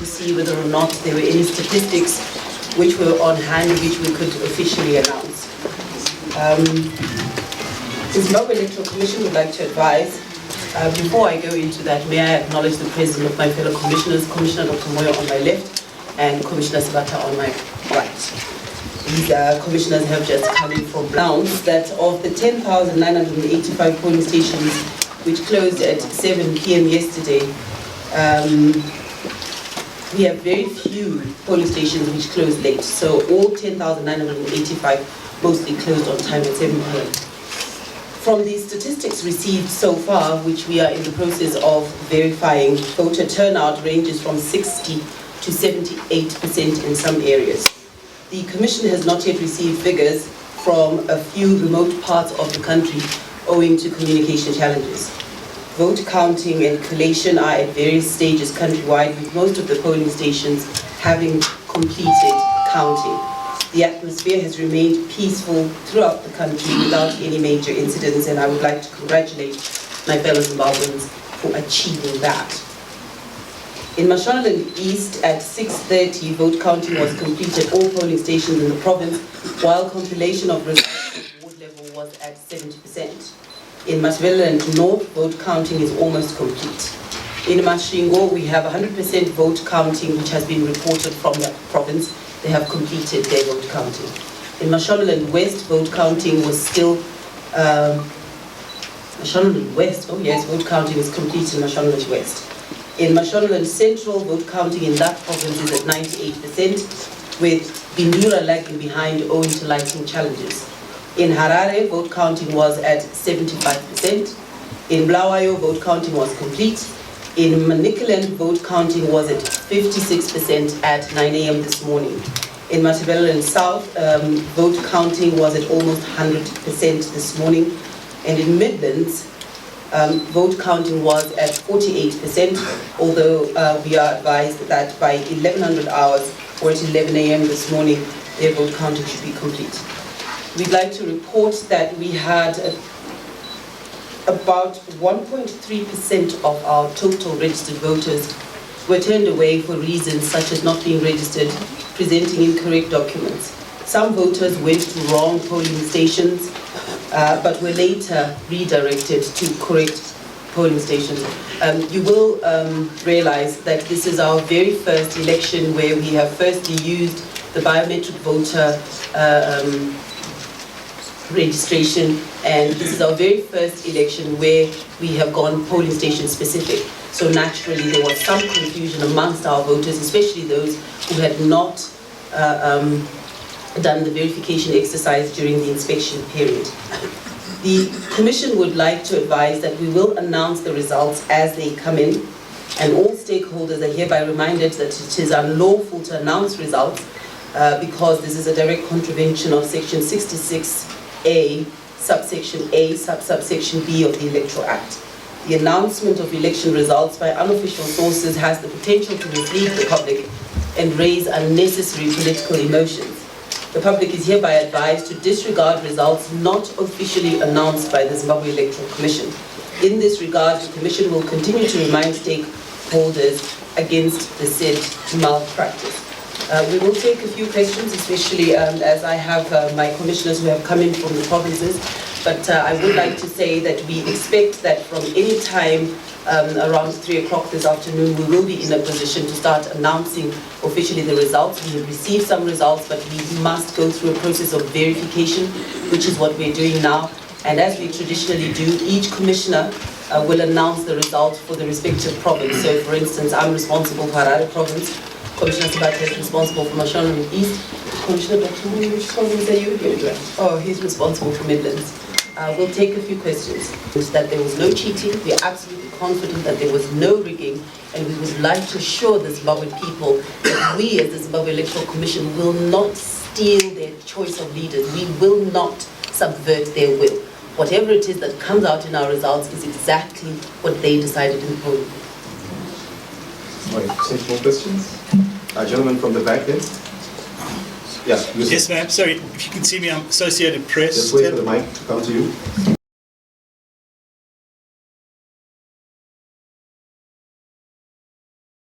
see whether or not there were any statistics which were on hand which we could officially announce. The Zimbabwe Electoral Commission would like to advise, before I go into that, may I acknowledge the presence of my fellow commissioners, Commissioner Dr. Moyo on my left and Commissioner Sabata on my right. These commissioners have just come in from announced that of the 10,985 polling stations which closed at 7 p.m. yesterday, we have very few polling stations which closed late. So all 10,985 mostly closed on time at 7 p.m. From the statistics received so far, which we are in the process of verifying, voter turnout ranges from 60 to 78% in some areas. The Commission has not yet received figures from a few remote parts of the country owing to communication challenges. Vote counting and collation are at various stages countrywide, with most of the polling stations having completed counting. The atmosphere has remained peaceful throughout the country without any major incidents, and I would like to congratulate my fellow Zimbabweans for achieving that. In Mashonaland East at 6:30, vote counting was complete at all polling stations in the province, while compilation of results at ward level was at 70%. In Mashonaland North, vote counting is almost complete. In Masvingo, we have 100% vote counting which has been reported from the province. They have completed their vote counting. In Mashonaland West, vote counting was still Mashonaland West, oh yes, vote counting is complete in Mashonaland West. In Mashonaland Central, vote counting in that province is at 98%, with Bindura lagging behind owing to lighting challenges. In Harare, vote counting was at 75%. In Blawayo, vote counting was complete. In Manicaland, vote counting was at 56% at 9 a.m. this morning. In Matabeleland South, vote counting was at almost 100% this morning. And in Midlands, vote counting was at 48%, although we are advised that by 1100 hours or at 11 a.m. this morning, their vote counting should be complete. We'd like to report that we had about 1.3% of our total registered voters were turned away for reasons such as not being registered, presenting incorrect documents. Some voters went to wrong polling stations, but were later redirected to correct polling stations. You will realize that this is our very first election where we have firstly used the biometric voter registration, and this is our very first election where we have gone polling station specific. So naturally there was some confusion amongst our voters, especially those who had not done the verification exercise during the inspection period. The Commission would like to advise that we will announce the results as they come in, and all stakeholders are hereby reminded that it is unlawful to announce results because this is a direct contravention of Section 66A, subsection A, subsection B of the Electoral Act. The announcement of election results by unofficial sources has the potential to mislead the public and raise unnecessary political emotions. The public is hereby advised to disregard results not officially announced by the Zimbabwe Electoral Commission. In this regard, the Commission will continue to remind stakeholders against the said malpractice. We will take a few questions, especially as I have my commissioners who have come in from the provinces, but I would like to say that we expect that from any time around 3 o'clock this afternoon, we will be in a position to start announcing officially the results. We have received some results, but we must go through a process of verification, which is what we're doing now. And as we traditionally do, each commissioner will announce the results for the respective province. So for instance, I'm responsible for Harare province. Commissioner Sabata is responsible for Mashonaland East. Commissioner Dr. Moyo, which province are you? Oh, he's responsible for Midlands. We'll take a few questions. That there was no cheating, we are absolutely confident that there was no rigging, and we would like to assure the Zimbabwean people that we as the Zimbabwe Electoral Commission will not steal their choice of leaders. We will not subvert their will. Whatever it is that comes out in our results is exactly what they decided in the polling. All right, take more questions? Gentleman from the back there. Yeah. Yes, ma'am. Sorry, if you can see me, I'm Associated Press. Just wait for the mic to come to you.